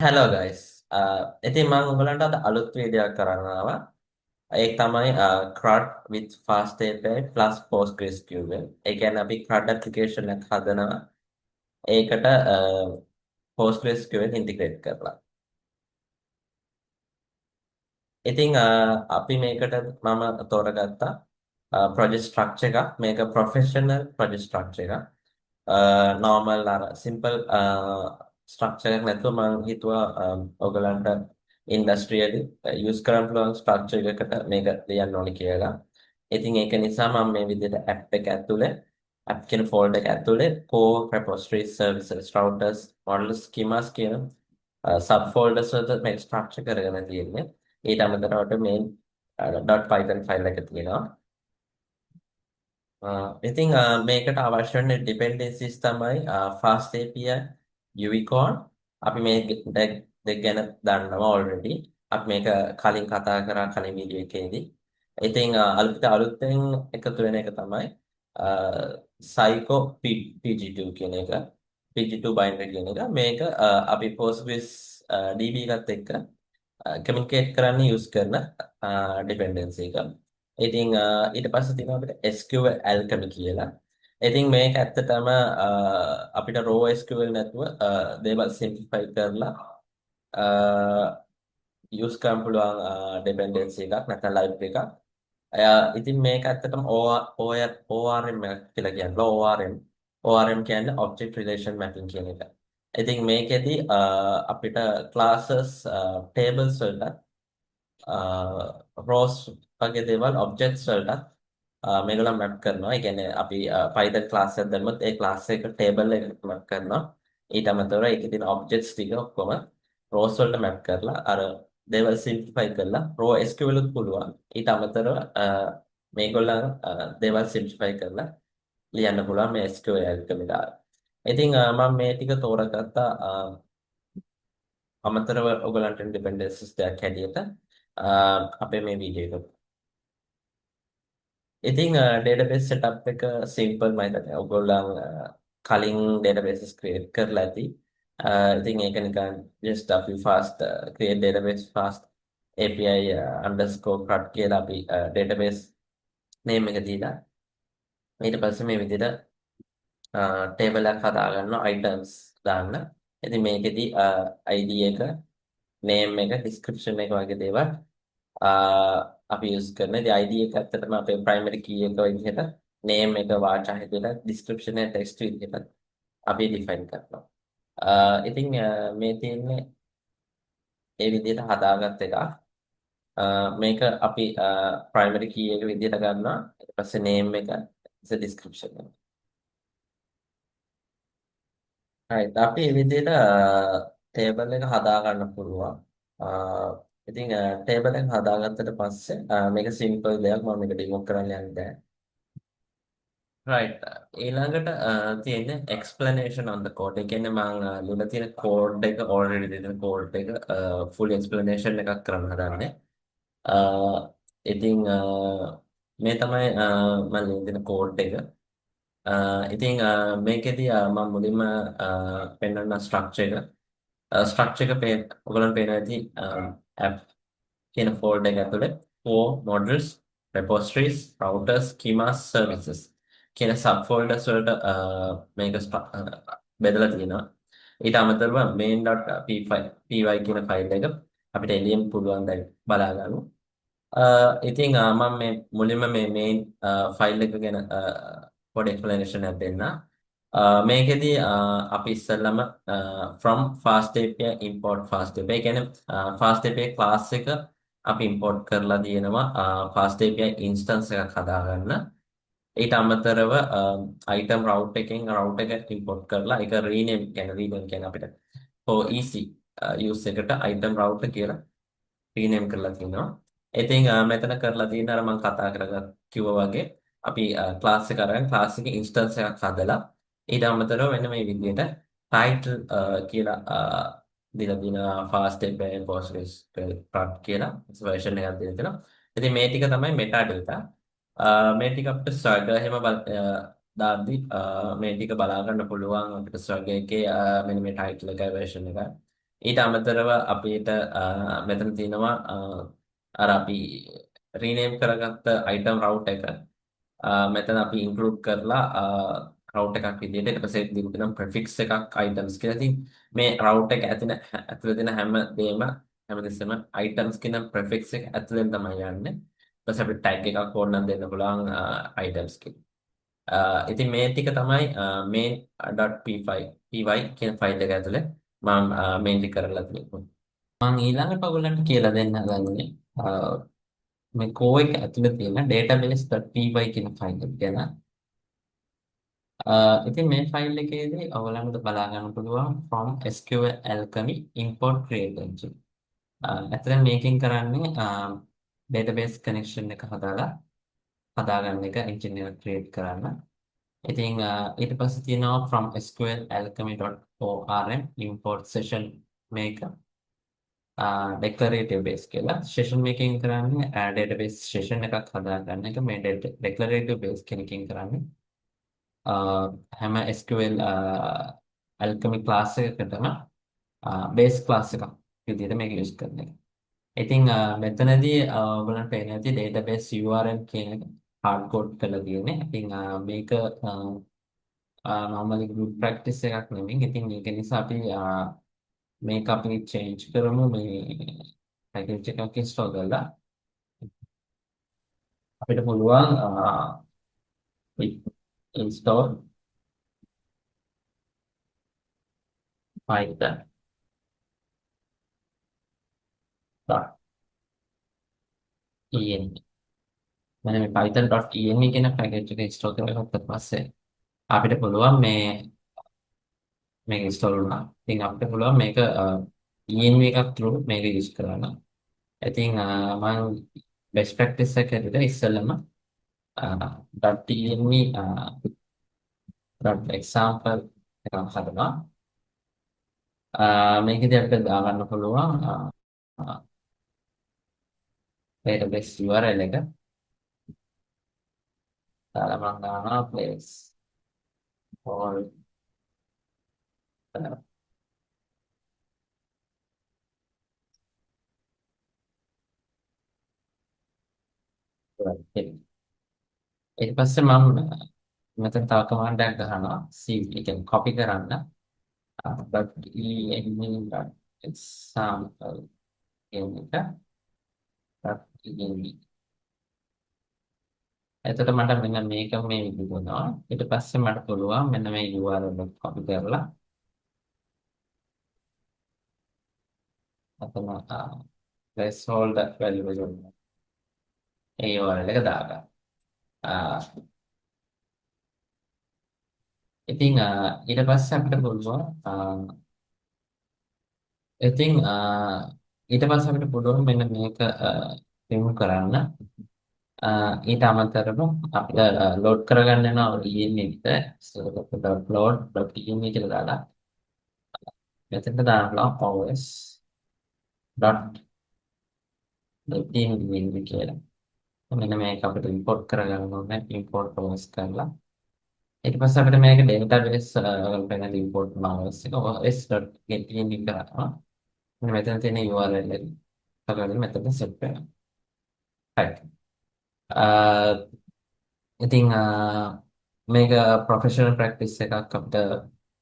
Hello guys. ඉතින් මම ඔයගලන්ට අද අලුත් වීඩියෝ එකක් කරන්න ආවා. ඒක තමයි CRUD with fast API plus PostgreSQL. ඒ කියන්නේ අපි CRUD application එකක් හදනවා. ඒකට PostgreSQL integrate කරලා. ඉතින් අපි මේකට මම තෝරගත්තා project structure එකක්. මේක professional project structure එකක්. normal අර simple structure එකක් නැතුව මම හිතුවා ඔයගලන්ට ඉන්ඩස්ට්‍රියලි යූස් කරන්න පුළුවන් ස්ට්‍රක්චර් එකකට මේක ලියන්න ඕනේ කියලා. ඉතින් ඒක නිසා මම මේ විදිහට app එක ඇතුලේ app කියන folder එක ඇතුලේ core repositories services routers models schemas කියන sub folders වලට මේ ස්ට්‍රක්චර් කරගෙන තියෙන්නේ. ඊට අමතරව main .python file එක තියෙනවා. ඉතින් මේකට අවශ්‍ය වෙන dependencies තමයි fast API, Unicode. අපි මේ දෙක ගැන දන්නවා already. අපි මේක කලින් කතා කරා කලින් වීඩියෝ එකේදී. ඉතින් අලුතෙන් එකතු වෙන එක තමයි Psycho PG2 කියන එක. PG2 binary කියන එක. මේක අපි Postgres DB එකත් එක්ක කමියුනිකේට් කරන්න යූස් කරන dependency එක. ඉතින් ඊට පස්සේ තියෙනවා අපිට SQL alchemy කියලා. ඉතින් මේක ඇත්තටම අපිට raw SQL නැතුව දේවල් simplify කරලා යූස් කරන්න පුළුවන් dependency එකක් නැත්නම් library එකක්. ඉතින් මේක ඇත්තටම ORM එකක් කියලා කියනවා. ORM කියන්නේ object relation mapping කියන එක. ඉතින් මේකෙදි අපිට classes tables වලට rows වගේ දේවල් objects වලට මේගොල්ලෝ මැප් කරනවා. ඒ කියන්නේ අපි Python class එකක් දැම්මොත් ඒ class එක table එකකට මැප් කරනවා. ඊට අමතරව ඒකේ තියෙන objects ටික ඔක්කොම rows වලට මැප් කරලා අර දේවල් simplify කරලා raw SQL උත් පුළුවන්. ඊට අමතරව මේගොල්ලන් දේවල් simplify කරලා ලියන්න පුළුවන් මේ SQL alchemy දාලා. ඉතින් මම මේ ටික තෝරගත්තා අමතරව ඔයගලන්ට dependencies දෙයක් හැටියට අපේ මේ වීඩියෝ එක. ඉතින් database setup එක simple මම හිතන්නේ ඔයගොල්ලන් කලින් databases create කරලා ඇති. ඉතින් ඒක නිකන් just අපි fast create database fast API underscore CRUD කියලා අපි database name එක දීලා ඊට පස්සේ මේ විදිහට table එකක් හදාගන්නවා items දාන්න. ඉතින් මේකෙදි ID එක name එක description එක වගේ දේවල් අපි යූස් කරන ඉතින් ID එක ඇත්තටම අපේ primary key එක විදිහට name එක වාචා හැටියට description එක text විදිහට අපි define කරනවා. ඉතින් මේ තියෙන්නේ ඒ විදිහට හදාගත්ත එකක්. මේක අපි primary key එක විදිහට ගන්නවා. ඊට පස්සේ name එක description එක. right අපි මේ විදිහට table එක හදා ගන්න පුළුවන්. ඉතින් table එක හදාගත්තට පස්සේ මේක simple දෙයක් මම මේක demo කරන්න යන්නේ. right ඊළඟට තියෙන්නේ explanation on the code. ඒ කියන්නේ මම ලියලා තියෙන code එක already දෙන code එක full explanation එකක් කරන්න හදන්නේ. ඉතින් මේ තමයි මම ලියන දෙන code එක. ඉතින් මේකෙදි මම මුලින්ම පෙන්වන්න structure එක. structure එක ඔයගලන්ට පේනවා ඇති app කියන folder එක ඇතුලේ core modules repositories routers schemas services කියන subfolders වලට මේක බෙදලා තියෙනවා. ඊට අමතරව main.py කියන ෆයිල් එක අපිට එළියෙන් පුළුවන් දැන් බලා ගන්න. ඉතින් මම මේ මුලින්ම මේ main ෆයිල් එක ගැන පොඩි explanation එකක් දෙන්න. මේකෙදි අපි ඉස්සෙල්ලම from fast API import fast API. ඒ කියන්නේ fast API class එක අපි import කරලා තියෙනවා fast API instance එකක් හදාගන්න. ඊට අමතරව item route එකෙන් route එක import කරලා ඒක rename කියන්නේ අපිට for easy use එකට item route කියලා rename කරලා තිනවා. ඉතින් මෙතන කරලා තියෙන අර මම කතා කරගත් කිව්වා වගේ අපි class එක අරගෙන class එකේ instance එකක් හදලා ඊට අමතරව මෙන්න මේ විදිහට title කියලා දීලා දිනවා fast API Postgres CRUD කියලා version එකක් දීලා තියෙනවා. ඉතින් මේ ටික තමයි metadata. මේ ටික අපිට Swagger එහෙම දාද්දි මේ ටික බලා ගන්න පුළුවන් අපිට Swagger එකේ මෙන්න මේ title එකයි version එකයි. ඊට අමතරව අපිට මෙතන තියෙනවා අර අපි රීනේම් කරගත්ත item route එක මෙතන අපි ඉන්ක්ලූඩ් කරලා route එකක් විදිහට ඊට පස්සේ දීපු තියෙනවා prefix එකක් items කියලා. ඉතින් මේ route එක ඇතුලේ තියෙන හැම දෙයක්ම හැමතිස්සෙම items කියන prefix එක ඇතුලෙන් තමයි යන්නේ. ඊට පස්සේ අපිට tag එකක් ඕනනම් දෙන්න පුළුවන් items කියලා. ඉතින් මේ ටික තමයි main.py කියන ෆයිල් එක ඇතුලේ මම මේන්ලි කරලා තියෙන්නේ. මම ඊළඟට ඔයගොල්ලන්ට කියලා දෙන්න හදන්නේ මේ කෝ එක ඇතුලේ තියෙන database.py කියන ෆයිල් එක ගැන. ඉතින් මේ ෆයිල් එකේදී ඔයගොල්ලන්ට බලා ගන්න පුළුවන් from SQL Alchemy import create engine. ඇත්තටම මේකෙන් කරන්නේ database connection එක හදාගන්න එක engine එක create කරන්න. ඉතින් ඊට පස්සේ තියෙනවා from SQL alchemy.orm import session maker declarative base කියලා. session making කරන්නේ database session එකක් හදාගන්න එක. මේ declarative base කෙනකින් කරන්නේ හැම SQL alchemy class එකකටම base class එකක් විදිහට මේක use කරන එක. ඉතින් මෙතනදී ඔයගොල්ලන්ට පේන ඇති database URL කියන එක hard code කරලා තියෙන්නේ. ඉතින් මේක normally group practice එකක් නෙමෙයි. ඉතින් මේක නිසා අපි මේක අපි change කරමු මේ package එකක් install කරලා අපිට පුළුවන් install python .env මම මේ python.env කියන package එක install කරගත්තා පස්සේ අපිට පුළුවන් මේක install වුණා. ඉතින් අපිට පුළුවන් මේක env එකක් through මේක use කරන්න. ඉතින් මම best practice එක හැටියට ඉස්සෙල්ලම .env .example එකක් හදනවා. මේකදී අපිට දාගන්න පුළුවන් database URL එක. දාලා මම දානවා place all ඊට පස්සේ මම මෙතන තව කමාන්ඩ් එකක් ගහනවා cv එක copy කරන්න .env.example කියන එක .env. එතකොට මට මෙන්න මේක මේ විදිහට වුණා. ඊට පස්සේ මට පුළුවන් මෙන්න මේ URL එක copy කරලා අතන placeholder value එක ඒ URL එක දාගන්න. ඉතින් ඊට පස්සේ අපිට පුළුවන් ඉතින් ඊට පස්සේ අපිට පුළුවන් මෙන්න මේක remove කරන්න. ඊට අමතරව අපිට load කරගන්න වෙනවා env එකට. .load.env කියලා දාලා මෙතන දාන්න පුළුවන් os.env කියලා. මෙන්න මේක අපිට import කරගන්න ඕනේ. import os කරලා ඊට පස්සේ අපිට මේක database වලට import කරනවා os.env කරනවා. මෙතන තියෙන URL එක තමයි මෙතන set වෙනවා. right. ඉතින් මේක professional practice එකක් අපිට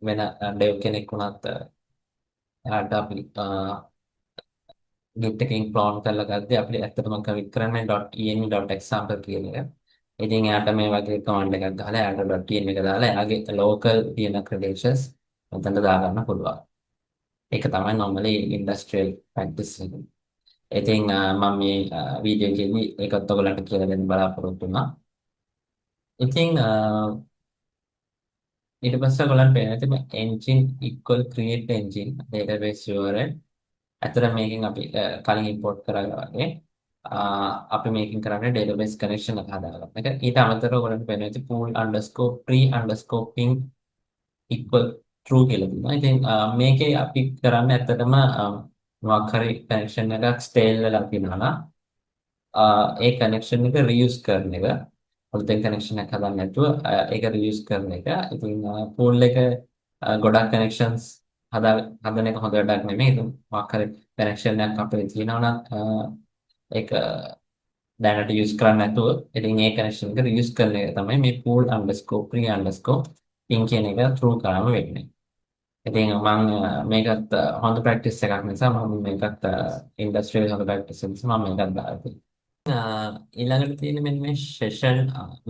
වෙන dev කෙනෙක් වුණත් අපි git එකකින් clone කරලා ගත්තේ අපිට ඇත්තටම commit කරන්නේ .env.example කියන එක. ඉතින් එයාට මේ වගේ command එකක් ගහලා එයාට .env එක දාලා එයාගේ local තියෙන credentials මෙතනට දාගන්න පුළුවන්. ඒක තමයි normally industrial practice එක. ඉතින් මම මේ වීඩියෝ එකේදී ඒකත් ඔයගලන්ට කියලා දෙන්න බලාපොරොත්තු වුණා. ඉතින් ඊට පස්සේ ඔයගලන්ට පේන ඇති මේ engine equal create engine database URL. අතර මේකෙන් අපි කලින් import කරලා වගේ අපි මේකෙන් කරන්නේ database connection එක හදාගන්න එක. ඊට අමතරව ඔයගලන්ට පේන ඇති pool_pre_ping equal true කියලා තියෙනවා. ඉතින් මේකේ අපි කරන්නේ ඇත්තටම මොකක් හරි connection එකක් stale වෙලා තියෙනවා නම් ඒ connection එක reuse කරන එක. අලුතෙන් connection එකක් හදන්න නැතුව ඒක reuse කරන එක. ඉතින් pool එක ගොඩක් connections හදා හදන එක හොඳ වැඩක් නෙමෙයි. ඒක මොකක් හරි කනෙක්ෂන් එකක් අපේ තියෙනවා නම් ඒක දැනට යූස් කරන්න නැතුව ඉතින් ඒ කනෙක්ෂන් එක රියුස් කරන එක තමයි මේ pool_pre_ping කියන එක through කරාම වෙන්නේ. ඉතින් මේකත් හොඳ ප්‍රැක්ටිස් එකක් නිසා මම මේකත් ඉන්ඩස්ට්‍රියල් හොඳ ප්‍රැක්ටිස් එක නිසා මම මේකත් දාලා තියෙනවා. ඊළඟට තියෙන මෙන්න මේ සෙෂන්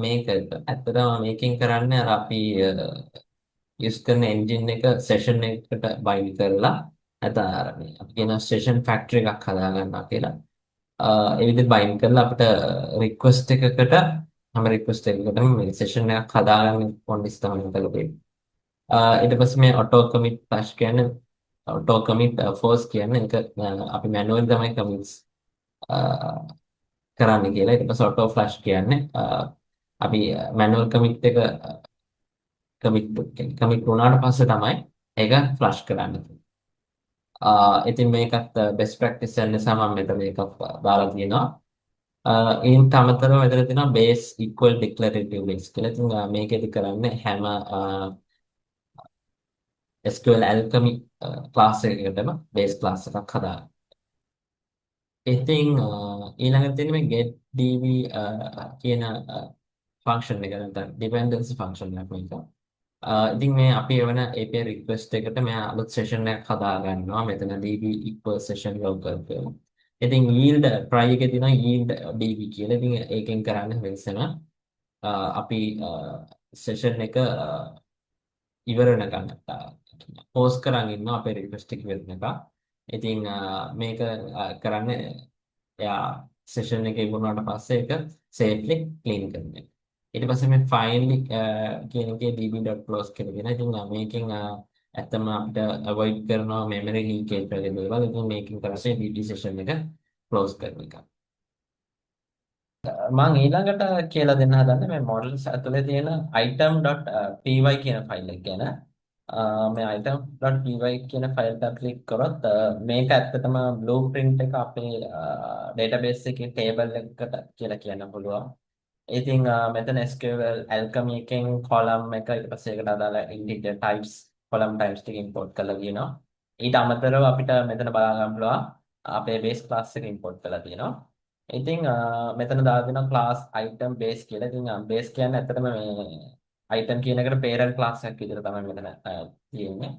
මේක ඇත්තටම මේකෙන් කරන්නේ අර අපි යූස් කරන එන්ජින් එක සෙෂන් එකකට බයින්ඩ් කරලා නැත්නම් අර මේ අපි කියන සෙෂන් ෆැක්ටරි එකක් හදා ගන්නවා කියලා. ඒ විදිහට බයින්ඩ් කරලා අපිට රික්වෙස්ට් එකකට හැම රික්වෙස්ට් එකකටම මේ සෙෂන් එකක් හදාගන්න පොන්ඩිස් තමයි මෙතන තියෙන්නේ. ඊට පස්සේ මේ ඔටෝ කමිට් ෆ්ලෂ් කියන්නේ ඔටෝ කමිට් ෆෝස් කියන්නේ ඒක අපි මැනුවලි තමයි කමිට්ස් කරන්න කියලා. ඊට පස්සේ ඔටෝ ෆ්ලෂ් කියන්නේ අපි මැනුවල් කමිට් එක කමිට් කමිට් වුණාට පස්සේ තමයි ඒක ෆ්ලෂ් කරන්නේ. ඉතින් මේකත් බෙස්ට් ප්‍රැක්ටිස් එක නිසා මම මෙතන මේක දාලා තියෙනවා. ඊට අමතරව මෙතන තියෙනවා බේස් ඉක්වල් ඩික්ලරේටිව් ලිස්ට් කියලා. ඉතින් මේකෙදි කරන්නේ හැම SQL alchemy ක්ලාස් එකකටම බේස් ක්ලාස් එකක් හදාගන්න. ඉතින් ඊළඟට තියෙන මේ getDB කියන ෆන්ක්ෂන් එක නැත්නම් dependency function එකක් මේක. ඉතින් මේ අපි එවන API request එකට මෙයා අලුත් session එකක් හදා ගන්නවා. මෙතන DB equal session logger කියලා. ඉතින් yield try එකේ තියෙනවා yield DB කියලා. ඉතින් ඒකෙන් කරන්නේ වෙනසම අපි session එක ඉවර වෙනකන් පෝස් කරන් ඉන්නවා අපේ රික්වෙස්ට් එක වෙනකන්. ඉතින් මේක කරන්නේ එයා සෙෂන් එක ඉවරනාට පස්සේ ඒක සේෆ්ලි ක්ලීන් කරන එක. ඊට පස්සේ මේ finally කියන එකේ db.close කියලා කියන. ඉතින් මේකෙන් ඇත්තම අපිට avoid කරනවා memory leakage වගේ දේවල්. ඉතින් මේකෙන් කරන්නේ dd session එක close කරන එක. මම ඊළඟට කියලා දෙන්න හදන්නේ මේ models ඇතුලේ තියෙන item.py කියන ෆයිල් එක ගැන. මේ item.py කියන ෆයිල් එක ක්ලික් කරොත් මේක ඇත්තටම blueprint එක අපේ database එකේ table එකකට කියලා කියන්න පුළුවන්. ඉතින් මෙතන SQL alchemy එකෙන් column එක ඊට පස්සේ ඒකට අදාළ integer types column types ටික import කරලා තියෙනවා. ඊට අමතරව අපිට මෙතන බලා ගන්න පුළුවන් අපේ base class එක import කරලා තියෙනවා. ඉතින් මෙතන දාලා තියෙනවා class item base කියලා. ඉතින් base කියන්නේ ඇත්තටම මේ item කියන එකට parent class එකක් විදිහට තමයි මෙතන තියෙන්නේ.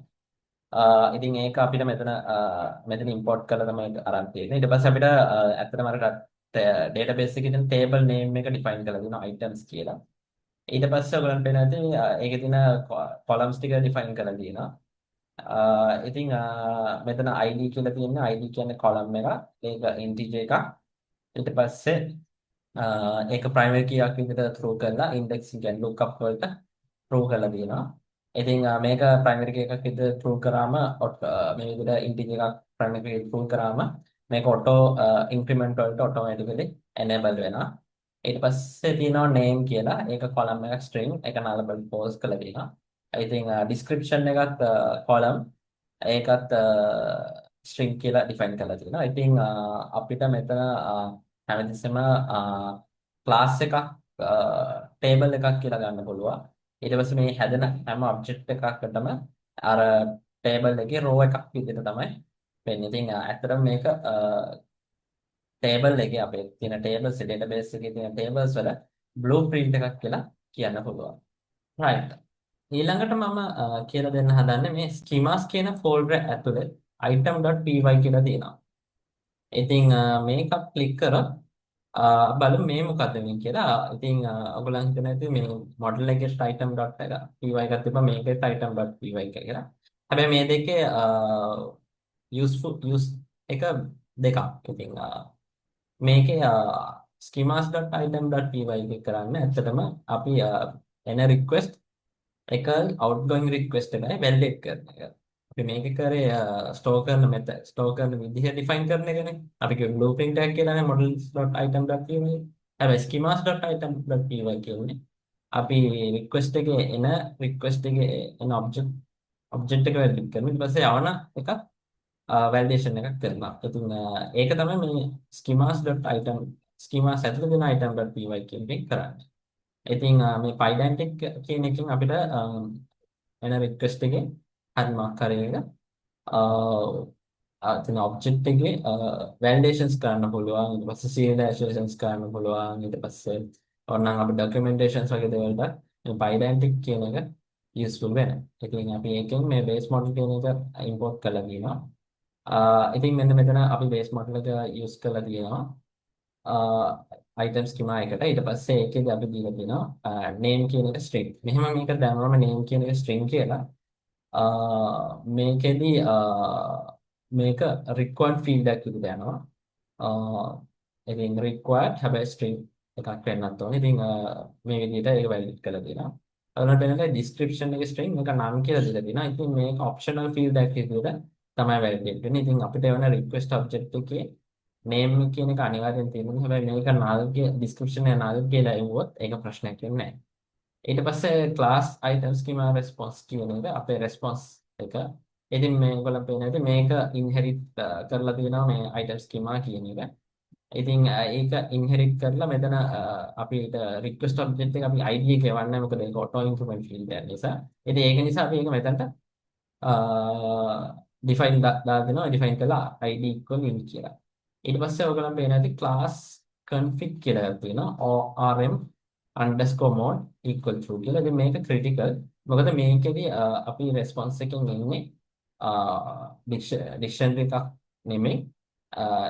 ඉතින් ඒක අපිට මෙතන import කරලා තමයි අරන් තියෙන්නේ. ඊට පස්සේ අපිට ඇත්තටම අර database එකේ තියෙන table name එක define කරලා දෙනවා items කියලා. ඊට පස්සේ ඔයගලන්ට පේනවා ඇති ඒකේ තියෙන columns ටික define කරලා තියෙනවා. ඉතින් මෙතන ID කියලා තියෙනවා. ID කියන්නේ column එක. ඒක integer එකක්. ඊට පස්සේ ඒක primary key එකක් විදිහට throw කරලා index කියන්නේ lookup වලට throw කරලා තියෙනවා. ඉතින් මේක primary key එකක් විදිහට throw කරාම මේ විදිහට integer එකක් primary key throw කරාම මේක auto increment වලට automatically enable වෙනවා. ඊට පස්සේ තියෙනවා name කියලා. ඒක column එකක් string ඒක nullable false කරලා තියෙනවා. ඉතින් description එකත් column ඒකත් string කියලා define කරලා තියෙනවා. ඉතින් අපිට මෙතන හැමතිස්සෙම class එකක් table එකක් කියලා ගන්න පුළුවන්. ඊට පස්සේ මේ හැදෙන හැම object එකකටම අර table එකේ row එකක් විදිහට තමයි වෙන්නේ. ඉතින් ඇත්තටම මේක table එකේ අපේ තියෙන tables database එකේ තියෙන tables වල blueprint එකක් කියලා කියන්න පුළුවන්. right. ඊළඟට මම කියලා දෙන්න හදන්නේ මේ schemas කියන folder ඇතුලේ item.py කියලා තියෙනවා. ඉතින් මේක ක්ලික් කරොත් බලමු මේ මොකද්ද මේ කියලා. ඉතින් ඔයගොල්ලන් හිතන ඇති මේ model එකේ item.py එකක් තිබ්බා මේකේ item.py එක කියලා. හැබැයි මේ දෙකේ use එක දෙකක්. ඉතින් මේකේ schemas.item.py එක කරන්න ඇත්තටම අපි එන request එක outgoing request එකයි validate කරන එක. අපි මේක කරේ store කරන method store කරන විදිහ define කරන එකනේ. අපි කිව්ව blueprint එකක් කියලානේ models.item.py. හැබැයි schemas.item.py කියන්නේ අපි request එකේ එන object එක validate කරනවා. ඊට පස්සේ යවන එක validation එකක් කරනවා. ඉතින් ඒක තමයි මේ schemas ඇතුළේ දෙන item.py කියන එක කරන්නේ. ඉතින් මේ pydantic කියන එකෙන් අපිට එන request එකේ හරි මාක් කරේ එක ඉතින් ඔබ්ජෙක්ට් එකේ වැලිඩේෂන්ස් කරන්න පුළුවන්. ඊට පස්සේ සීරියලයිසේෂන්ස් කරන්න පුළුවන්. ඊට පස්සේ ඕනනම් අපි ડોකියුමන්ටේෂන්ස් වගේ දේවල්ට මේ පයිඩැන්ටික් කියන එක යූස්ෆුල් වෙනවා. ඉතින් අපි ඒකෙන් මේ බේස් මොඩල් කියන එක ඉම්පෝර්ට් කරලා දිනවා. ඉතින් මෙන්න මෙතන අපි බේස් මොඩල් එක යූස් කරලා තියෙනවා. අයිටම් ස්කිමා එකට. ඊට පස්සේ ඒකේදී අපි දීලා තියෙනවා name කියන එක string. මෙහෙම මේක දැනනම name කියන එක string කියලා. මේකෙදි මේක required field එකක් විදිහට යනවා. ඉතින් required හැබැයි string එකක් වෙන්නත් ඕනේ. ඉතින් මේ විදිහට ඒක validate කරලා තියෙනවා. අරකට වෙනකන් description එකේ string එක නම් කියලා දීලා තියෙනවා. ඉතින් මේක optional field එකක් විදිහට තමයි validate වෙන්නේ. ඉතින් අපිට වෙන request object එකේ name කියන එක අනිවාර්යෙන් තියෙනවා. හැබැයි මේක null description එක null කියලා එවුවොත් ඒක ප්‍රශ්නයක් වෙන්නේ නැහැ. ඊට පස්සේ class item schema response කියන එක අපේ response එක. ඉතින් මේගොල්ලෝ පේන විදිහට මේක inherit කරලා තියෙනවා මේ item schema කියන එක. ඉතින් ඒක inherit කරලා මෙතන අපිට request object එක අපි id එක එවන්නේ මොකද ඒක auto increment field එක නිසා. ඉතින් ඒක නිසා අපි ඒක මෙතනට define දාලා දෙනවා. define කළා id equal in කියලා. ඊට පස්සේ ඔයගොල්ලන් පේන ඇති class config කියලා එකක් තියෙනවා. rm underscore mode equal true කියලා. ඉතින් මේක critical. මොකද මේකෙදි අපි response එකෙන් එන්නේ dictionary එකක් නෙමෙයි.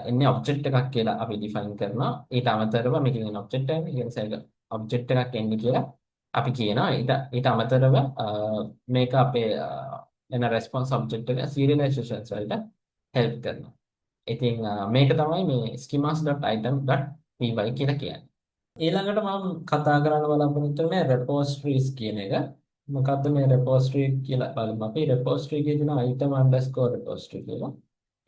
එන්නේ object එකක් කියලා අපි define කරනවා. ඊට අමතරව මේකෙන් එන object එකක්. ඒ නිසා ඒක object එකක් එන්නේ කියලා අපි කියනවා. ඊට අමතරව මේක අපේ එන response object එක serializations වලට help කරනවා. ඉතින් මේක තමයි මේ schemas.item.py කියලා කියන්නේ. ඊළඟට මම කතා කරන්න බලාපොරොත්තු වෙන්නේ repositories කියන එක. මොකද්ද මේ repository කියලා බලමු. අපි repository එකේ තියෙන item underscore repository කියලා.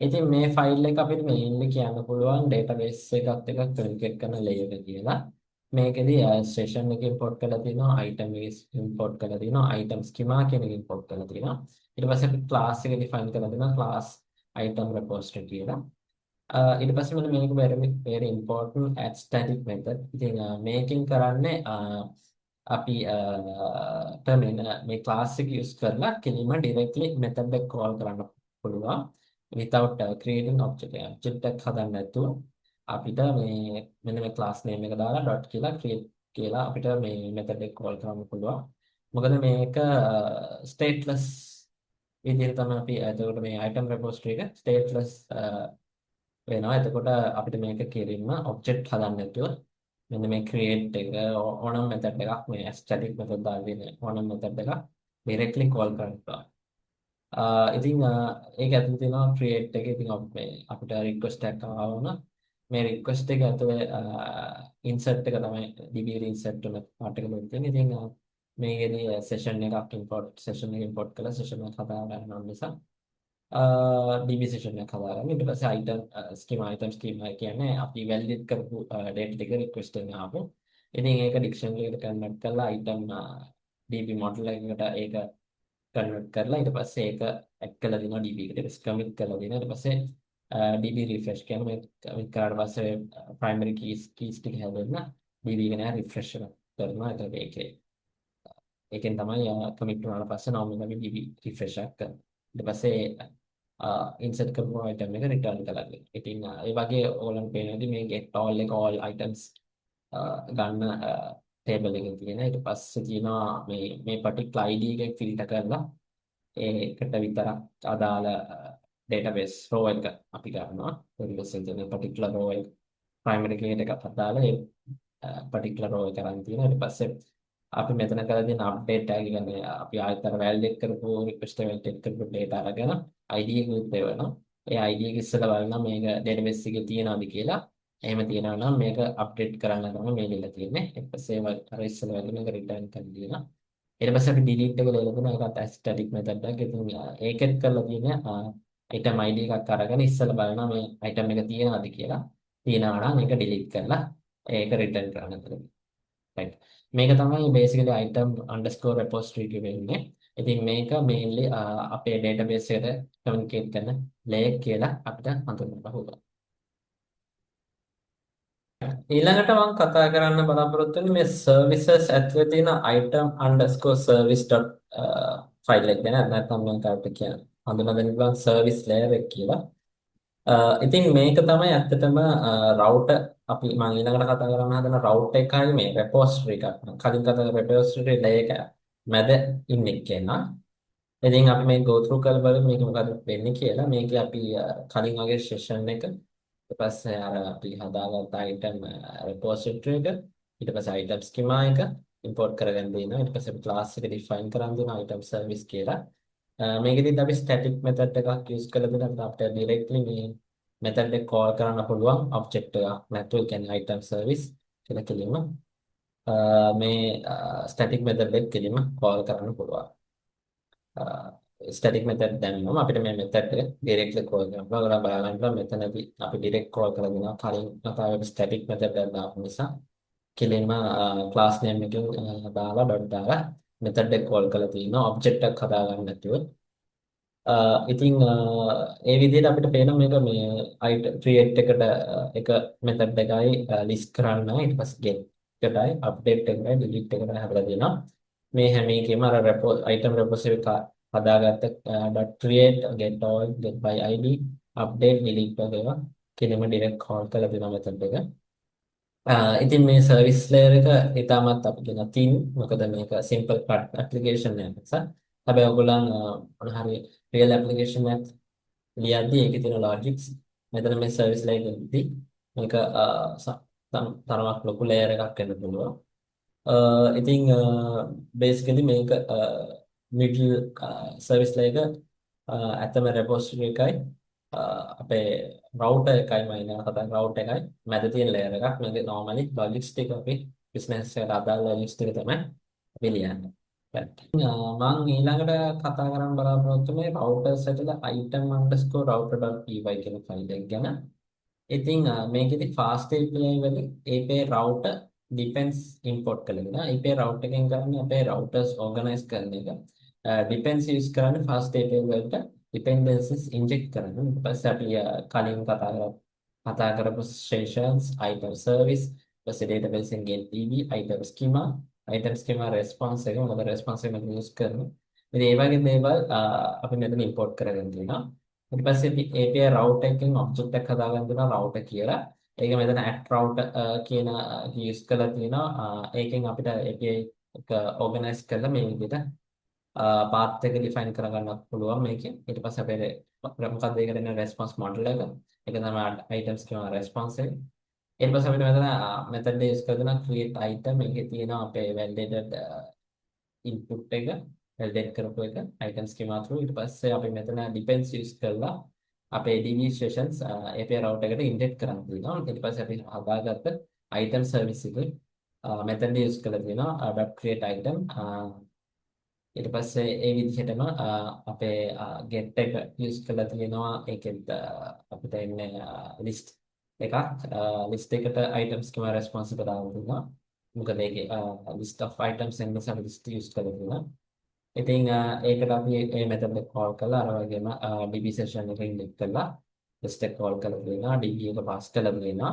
ඉතින් මේ ෆයිල් එක අපිට mainly කියන්න පුළුවන් database එකත් එක්ක communicate කරන layer එක කියලා. මේකෙදි session එක import කරලා තියෙනවා, item එක import කරලා තියෙනවා, item schema කියන එක import කරලා තියෙනවා. ඊට පස්සේ අපි class එක define කරලා තියෙනවා class item repository කියලා. ඊට පස්සේ මෙන්න මේක very important add static method. ඉතින් මේකෙන් කරන්නේ අපි මේ class එක use කරලා කෙලින්ම directly method එක call කරන්න පුළුවන් without creating object එකක් හදන්න නැතුව අපිට මේ මෙන්න මේ class name එක දාලා dot කියලා create කියලා අපිට මේ method එක call කරන්න පුළුවන්. මොකද මේක stateless විදිහට තමයි අපි එතකොට මේ item repository එක stateless වෙනවා. එතකොට අපිට මේක කෙලින්ම object හදන්න නැතුව මෙන්න මේ create එක ඕනම method එකක් මේ static method දාගෙන ඕනම method එකක් directly call කරන්න පුළුවන්. ඉතින් ඒක ඇතුළේ තියෙනවා create එකේ ඉතින් මේ අපිට request එකක් ආවම මේ request එක ඇතුළේ insert එක තමයි db insert වල part එක මෙතන තියෙන්නේ. ඉතින් මේකේදී session එකක් import කළා session එක හදා ගන්න ඕන නිසා db session එකක් හදාගන්න. ඊට පස්සේ item schema කියන්නේ අපි validate කරපු data ටික request එකෙන් ආපු. ඉතින් ඒක dictionary එකට convert කරලා item db model එකකට ඒක convert කරලා ඊට පස්සේ ඒක add කරලා දෙනවා db එකට. ඊට පස්සේ commit කරලා දෙනවා. ඊට පස්සේ db refresh කියන්නේ මේ commit කරාට පස්සේ primary keys ටික හැදෙන්න db එක නෑ refresh කරනවා. ඒකට ඒකෙන් තමයි commit වුණාට පස්සේ normal අපි db refresh එකක් කරනවා. ඊට පස්සේ insert කරපු item එක return කරලා දෙන්න. ඉතින් ඒ වගේ ඕලන් පේනදී මේ get all එක all items ගන්න table එකේ තියෙන. ඊට පස්සේ තියෙනවා මේ particular id එකක් filter කරලා ඒකට විතරක් අදාළ database row එක අපි ගන්නවා. database එකේ තියෙන particular row එක primary key එකකට අදාළ ඒ particular row එක ගන්න තියෙනවා. ඊට පස්සේ අපි මෙතන කරලා තියෙන අප්ඩේට් එක කියන්නේ අපි ආයතන වැලිඩේට් කරපු රික්වෙස්ට් එක වැලිඩේට් කරපු data අරගෙන ID එක උත්පේවනවා. ඒ ID එක ඉස්සෙල්ලා බලනවා මේක database එකේ තියෙනවද කියලා. එහෙම තියෙනවා නම් මේක අප්ඩේට් කරන්න තමයි මේ ලියලා තියෙන්නේ. ඊට පස්සේ අර ඉස්සෙල්ලා වගේ මේක රිටර්න් කරලා දෙනවා. ඊට පස්සේ අපි delete එක ලියලා දෙනවා. ඒකත් static method එකක්. ඉතින් ඒකෙත් කරලා තියෙන්නේ item ID එකක් අරගෙන ඉස්සෙල්ලා බලනවා මේ item එක තියෙනවද කියලා. තියෙනවා නම් ඒක delete කරලා ඒක රිටර්න් කරන්න පුළුවන්. right. මේක තමයි basically item underscore repository එක වෙන්නේ. ඉතින් මේක mainly අපේ database එකට communicate කරන layer කියලා අපිට හඳුන්වන්න පුළුවන්. ඊළඟට මම කතා කරන්න බලාපොරොත්තු වෙන්නේ මේ services ඇතුලේ තියෙන item underscore service dot file එක ගැන. නැත්නම් මම කාට කියන්නේ හඳුනා දෙන්න පුළුවන් සර්විස් ලේයර් එක කියලා. ඉතින් මේක තමයි ඇත්තටම රවුටර් අපි මම ඊළඟට කතා කරන්න හදන රවුටර් එකයි මේ රෙපොසිටරි එක. කලින් කතා කරපු රෙපොසිටරි ලේයර් එක මැද ඉන්නේ කෙනා. ඉතින් අපි මේ go through කරලා බලමු මේක මොකද වෙන්නේ කියලා. මේකේ අපි කලින් වගේ session එක ඊට පස්සේ අර අපි හදාගත්ත item repository එක ඊට පස්සේ item schema එක import කරගෙන දෙනවා. ඊට පස්සේ අපි class එක define කරන් දෙනවා item service කියලා. මේකෙදිත් අපි static method එකක් use කරලා දෙනවා. අපිට directly මේ method එක call කරන්න පුළුවන් object එකක් නැතුව ඒ කියන්නේ item service කියලා කෙලින්ම මේ static method එක කෙලින්ම call කරන්න පුළුවන්. ස්ටැටික් මෙතඩ් දැම්මම අපිට මේ මෙතඩ් එක ඩිරෙක්ට්ලි කෝල් කරනවා. ඔයාලා බලන්න මෙතනදී අපි ඩිරෙක්ට් කෝල් කරලා දෙනවා. කලින් කතාවේ ස්ටැටික් මෙතඩ් එක දාපු නිසා කෙලින්ම ක්ලාස් නේම් එකෙන් දාලා ඩොට් දාලා මෙතඩ් එක කෝල් කරලා තිනවා. ඔබ්ජෙක්ට් එකක් හදාගන්න නැතුව. ඉතින් ඒ විදිහට අපිට පේන මේක මේ create එකට එක මෙතඩ් එකයි ලිස්ට් කරන්න ඊට පස්සේ get එකටයි update එකටයි delete එකටයි හදලා දෙනවා. මේ හැම එකෙම අර item repository එක හදාගත්ත .create get all get by id update delete වගේ කෙලින්ම direct call කරලා දෙනවා method එක. ඉතින් මේ සර්විස් ලේයර් එක ඉතාමත් අපි කියන තින් මොකද මේක සිම්පල් ඇප්ලිකේෂන් එකක් නිසා. හැබැයි ඔයගොල්ලන් මොන හරි රියල් ඇප්ලිකේෂන් එකක් ලියද්දී ඒකේ තියෙන ලොජික්ස් මෙතන මේ සර්විස් ලේයර් එකේදී මේක තරමක් ලොකු ලේයර් එකක් වෙන්න පුළුවන්. ඉතින් බේසිකලි මේක මිඩල් සර්විස් ලේයර් එක ඇත්තම රෙපොසිටරි එකයි අපේ රවුටර් එකයි මම ඉන්න කතා රවුටර් එකයි මැද තියෙන ලේයර් එකක්. මේක normally logics ටික අපි business එකට අදාළ logics ටික තමයි අපි ලියන්නේ. මම ඊළඟට කතා කරන්න බලාපොරොත්තු වෙන්නේ routers ඇතුළේ item_router.py කියන ෆයිල් එක ගැන. ඉතින් මේකෙදි fast API වල API router depends import කරලා දෙනවා. API router එකෙන් කරන්නේ අපේ routers organize කරන එක. depends use කරන්නේ fast API වලට dependencies inject කරන. ඊට පස්සේ අපි කලින් කතා කරපු sessions item service ඊපස්සේ database එකෙන් get db item schema response එක මොකද response එක use කරනවා. ඉතින් ඒ වගේ දේවල් අපි මෙතන import කරගෙන තියෙනවා. ඊට පස්සේ අපි API router එකෙන් object එකක් හදාගන්න දෙනවා router කියලා. ඒක මෙතන add router කියන use කරලා තියෙනවා. ඒකෙන් අපිට API එක organize කරලා මේ විදිහට path එක define කරගන්නත් පුළුවන් මේකෙන්. ඊට පස්සේ අපේ මොකක්ද ඒකට එන response model එක. ඒක තමයි items කියන response එක. ඊට පස්සේ අපිට මෙතන method එක use කරගෙන create item එකේ තියෙනවා අපේ validated input එක validate කරපු එක item schema through. ඊට පස්සේ අපි මෙතන depends use කරලා අපේ DB sessions API router එකට inject කරන්න තියෙනවා. ඊට පස්සේ අපි හදාගත්ත item service එකේ method use කරලා තියෙනවා .create item ඊට පස්සේ ඒ විදිහටම අපේ get එක use කරලා තියෙනවා. ඒකෙත් අපිට එන්නේ list එකක් list එකට items schema response එක දාලා තියෙනවා. මොකද ඒකේ list of items එන්න නිසා list use කරලා තියෙනවා. ඉතින් ඒකට අපි මේ method එක call කරලා අර වගේම db session එකෙන් link කරලා list එක call කරලා තියෙනවා. db එක pass කරලා තියෙනවා.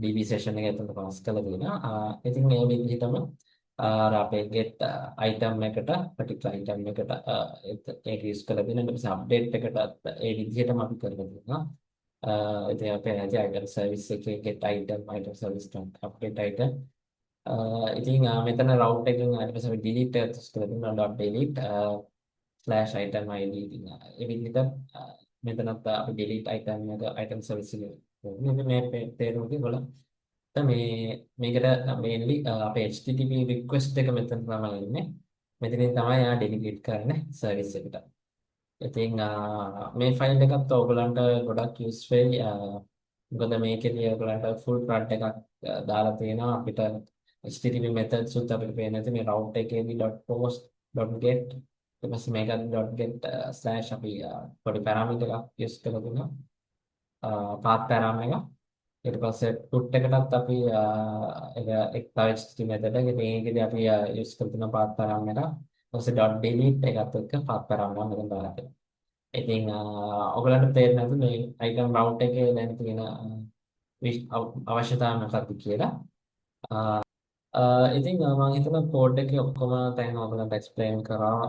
db session එක එතන pass කරලා තියෙනවා. ඉතින් මේ විදිහටම අර අපේ get item එකට particular item එකට ඒක use කරලා දෙන ඊට පස්සේ update එකටත් ඒ විදිහටම අපි කරලා දෙනවා. ඉතින් අපේ item service එකේ get item service update item ඉතින් මෙතන route එකෙන් ඊට පස්සේ අපි delete එකත් use කරලා දෙනවා .delete /item id ඉතින් ඒ විදිහට මෙතනත් අපි delete item එක item service එක මේ තේරුම් ගන්න මේකට මේන්ලි අපේ HTTP request එක මෙතන තමයි ඉන්නේ. මෙතනින් තමයි යා ඩෙලිගේට් කරන්නේ සර්විස් එකට. ඉතින් මේ ෆයිල් එකත් ඔයගලන්ට ගොඩක් යූස් වෙයි. මොකද මේකේදී ඔයගලන්ට full front එකක් දාලා තියෙනවා. අපිට HTTP methods උත් අපිට පේන්නේ නැති මේ route එකේදී .post .get ඊට පස්සේ මේක .get / අපි පොඩි parameter එකක් යූස් කරලා දෙනවා. path parameter එක ඊට පස්සේ put එකටත් අපි ඒක තව HTTP method එක මේකේදී අපි use කරන path parameter ඊට පස්සේ .delete එකත් එක්ක path parameter මෙතන දාලා තියෙනවා. ඉතින් ඔයගලන්ට තේරෙන්නේ නැද්ද මේ item route එකේ දැන් තියෙන අවශ්‍යතාවය මොකක්ද කියලා? ඉතින් මම හිතනවා කෝඩ් එකේ ඔක්කොම තැන් ඔයගලන්ට එක්ස්ප්ලেইন කරා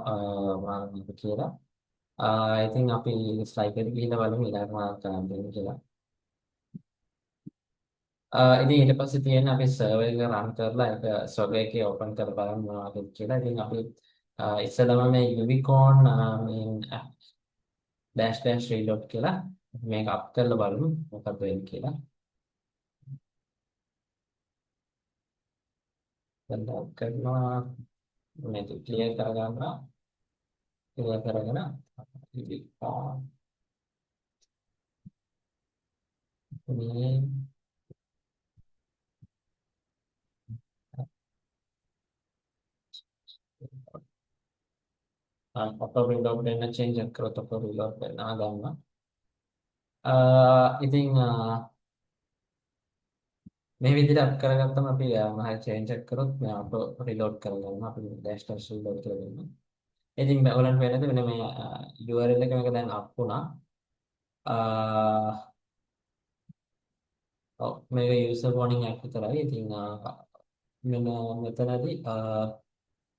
මම කියලා. ඉතින් අපි ස්ලයිඩ් එකට ගිහිල්ලා බලමු ඊළඟ මාර්ක් ගන්න දෙන්න කියලා. ඉතින් ඊට පස්සේ තියෙන අපි සර්වර් එක රන් කරලා ඒක සර්වර් එකේ ඕපන් කරලා බලමු මොනවද කියලා. ඉතින් අපි ඉස්සෙල්ලාම මේ යුනිකෝන් මේ ඩෑෂ් ඩෑෂ් රීලෝඩ් කියලා මේක අප් කරලා බලමු මොකද වෙන්නේ කියලා. දැන් අප් කරනවා මේක ක්ලියර් කරගන්නවා. ක්ලියර් කරගෙන යුනිකෝන් මේ ඔටෝ රීලෝඩ් වෙන චේන්ජ් කරලා ඔටෝ රීලෝඩ් වෙනවා ගන්නවා. ඉතින් මේ විදිහට අප් කරගත්තම අපි මොනවහරි චේන්ජ් එකක් කරොත් මේ ඔටෝ රීලෝඩ් කරගන්නවා. අපි ඩෑෂ් ඩෑෂ් රීලෝඩ් කියලා දෙනවා. ඉතින් ඔයගලන්ට වෙනද වෙන මේ URL එක මේක දැන් අප් වුණා. ඔව් මේක යූසර් වෝනින් එකක් විතරයි. ඉතින් මෙන්න මෙතනදී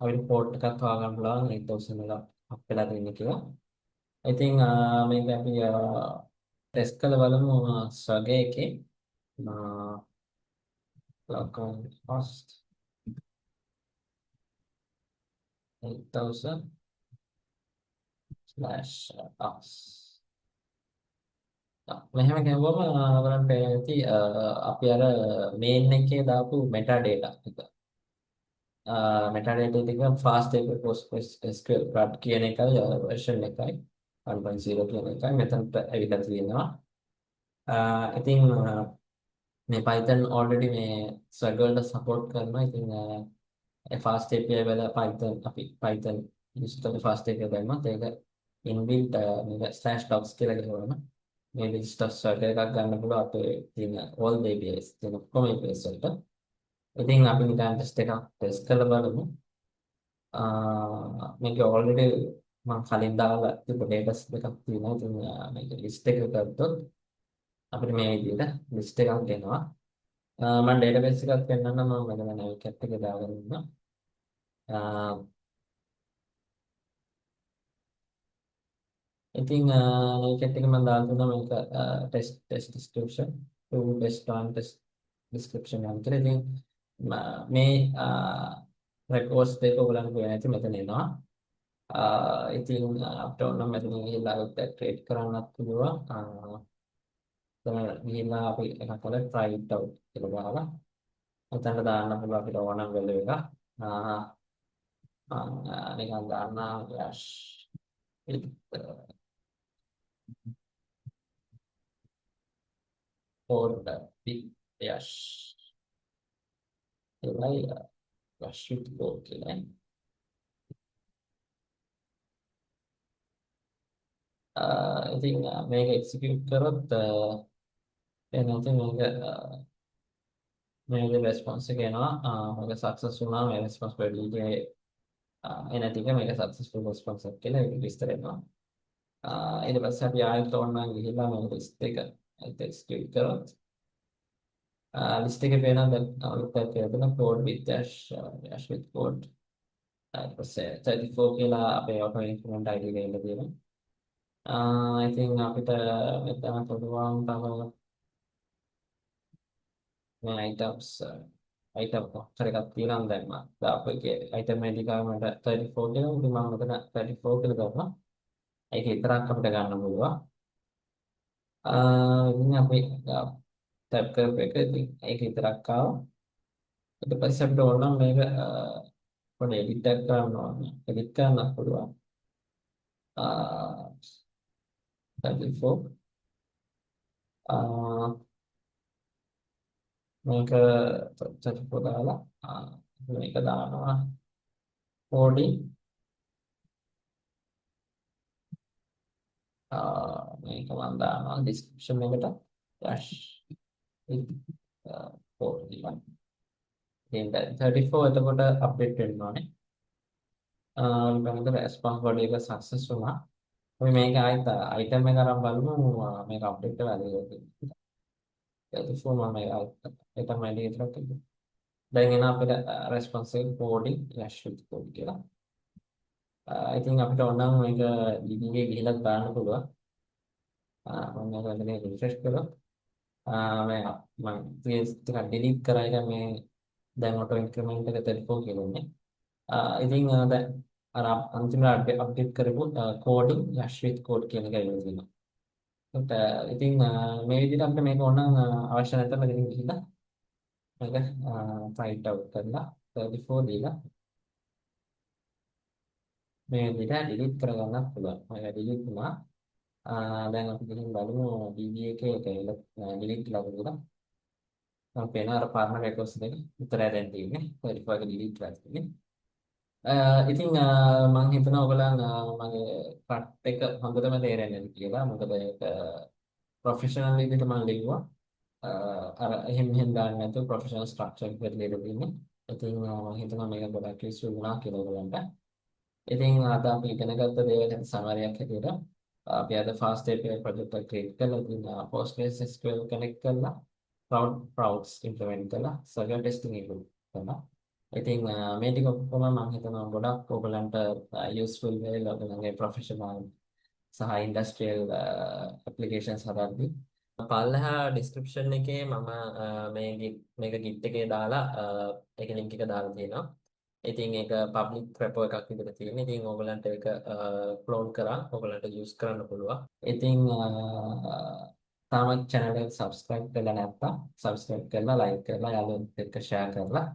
අපිට පෝට් එකක් හොයාගන්න පුළුවන් 8000 එක අප් වෙලා තියෙන කියලා. ඉතින් මේක අපි ටෙස්ට් කරලා බලමු ස්වගය එකේ localhost host 8000 /us. මෙහෙම ගැහුවම ඔයගලන්ට පේනවා ඇති අපි අර මේන් එකේ දාපු මෙටා ඩේටා එක. මෙටා ඩේටා ටික fast API PostgreSQL CRUD කියන එකයි version එකයි 1.0 කියන එකයි මෙතනට ඇවිල්ලා තියෙනවා. ඉතින් මේ Python already මේ Swagger වලට support කරනවා. ඉතින් fast API වල Python අපි Python install fast API දැම්මත් ඒක inbuilt මේක /docs කියලා ගහනවා. මේ විස්තර සර්වර් එකක් ගන්න පුළුවන් අපේ තියෙන all the APIs තියෙන ඔක්කොම APIs වලට. ඉතින් අපි නිකන් ටෙස්ට් කරලා බලමු. මේක already මම කලින් දාලා තිබු datas දෙකක් තියෙනවා. ඉතින් මේක list එක ගත්තොත් අපිට මේ විදිහට list එකක් දෙනවා. මම database එකක් පෙන්නන්න මම මෙතන navcat එක දාගෙන ඉන්නවා. ඉතින් navcat එක මම දාලා දුන්නා මේක test description to test one test description එක විතර. ඉතින් මේ records දෙක ඔයගලන්ට වෙන ඇති මෙතන එනවා. ඉතින් අපිට ඕන නම් මෙතන ගිහිල්ලා ඒක ක්‍රියේට් කරන්නත් පුළුවන්. එතන ගිහිල්ලා අපි එකක් කරලා try it out කියලා දාලා එතනට දාන්න පුළුවන් අපිට ඕන නම් value එක. නිකන් දාන්න yash with for the big yash කියලා yash with go කියලා. ඉතින් මේක එක්සිකියුට් කරොත් එනනම් මේක රෙස්පොන්ස් එක එනවා. මේක සක්සස් වුණා. මේ රෙස්පොන්ස් වැඩි එන ටික මේක සක්සස්ෆුල් රෙස්පොන්ස් එකක් කියලා ඒක විස්තර වෙනවා. ඊට පස්සේ අපි ආයෙත් ඕනනම් ගිහිල්ලා මේ ලිස්ට් එක එක්සිකියුට් කරොත් ලිස්ට් එකේ පේනවා දැන් අලුත් එකක් තියෙනවා code with dash with code. ඊට පස්සේ 34 කියලා අපේ auto increment ID එක ඉන්න තියෙනවා. ඉතින් අපිට මෙතන පුළුවන් තව මේ items item කොච්චර එකක් තියෙනවද දැන් මම දාපු එකේ item ID එක මට 34 කියලා ඉතින් මම මෙතන 34 කියලා දානවා. ඒක විතරක් අපිට ගන්න පුළුවන්. ඉතින් අපි ටැප් කරපු එක ඉතින් ඒක විතරක් ආවා. ඊට පස්සේ අපිට ඕන නම් මේක පොඩි එඩිට් එකක් කරන්න ඕන. එඩිට් කරන්න පුළුවන්. 34 මේක 34 දාලා මේක දානවා 40 මේක මම දානවා description එකට dash 41 ඉතින් 34 එතකොට අප්ඩේට් වෙන්න ඕනේ. මොකද response body එක සක්සස් වුණා. අපි මේක ආයෙත් item එක අරන් බලමු මේක අප්ඩේට් වෙලා තියෙනවා. 34 මම item ID විතරක් තිබ්බා. දැන් එන අපිට response එක 40 dash with code කියලා. ඉතින් අපිට ඕනනම් මේක ලිවිං එකේ ගිහිල්ලා බලන්න පුළුවන්. මම මේක වෙනදේ රිෆ්‍රෙෂ් කරලා මේ මම ටිකක් ඩිලීට් කරා එක මේ දැන් ඔටෝ ඉන්ක්‍රිමන්ට් එක 34 කියලා ඉන්නේ. ඉතින් දැන් අර අන්තිමට අප්ඩේට් කරපු කෝඩින් යශ්විත් කෝඩ් කියන එක ඇවිල්ලා තියෙනවා. ඒත් ඉතින් මේ විදිහට අපිට මේක ඕනනම් අවශ්‍ය නැත්නම් මෙතනින් ගිහිල්ලා මේක ෆයින්ඩ් අවුට් කරලා 34 දීලා මේ විදිහට ඩිලීට් කරගන්නත් පුළුවන්. මම ඩිලීට් වුණා. දැන් අපි ගිහින් බලමු DB එකේ ඒක ඩිලීට් කරලා බලමු. මම පේන අර පරණ රෙකෝඩ්ස් දෙක විතරයි දැන් තියෙන්නේ. 35 එක ඩිලීට් කරලා තියෙන්නේ. ඉතින් මම හිතනවා ඔයගොල්ලන් මගේ කට් එක හොඳටම තේරෙන්නේ නැති කියලා. මොකද ඒක ප්‍රොෆෙෂනල් විදිහට මම ලිව්වා. අර එහෙම මෙහෙම දාන්න නැතුව ප්‍රොෆෙෂනල් ස්ට්‍රක්චර් එකට ලියලා තියෙන්නේ. ඉතින් මම හිතනවා මේක ගොඩක් යුස්ෆුල් වුණා කියලා ඔයගොල්ලන්ට. ඉතින් අද අපි ඉගෙන ගත්ත දේවල් ගැන සමහරයක් හැටියට අපි අද fast API project එක create කරලා ඉතින් PostgreSQL connect කරලා crowds implement කරලා server testing එක කරනවා. ඉතින් මේ ටික ඔක්කොම මම හිතනවා ගොඩක් ඔයගලන්ට useful වෙයි ඔයගලගේ professional සහ industrial applications හදද්දී. පල්ලෙහා description එකේ මම මේක git එකේ දාලා ඒක link එක දාලා තියෙනවා. ඉතින් ඒක public repo එකක් විදිහට තියෙනවා. ඉතින් ඕගලන්ට ඒක clone කරලා ඕගලන්ට use කරන්න පුළුවන්. ඉතින් තාමත් channel එක subscribe කරලා නැත්නම් subscribe කරලා like කරලා යාළුවොත් එක්ක share කරලා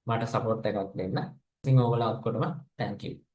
මට support එකක් දෙන්න. ඉතින් ඕගොල්ලෝ ඔක්කොටම thank you.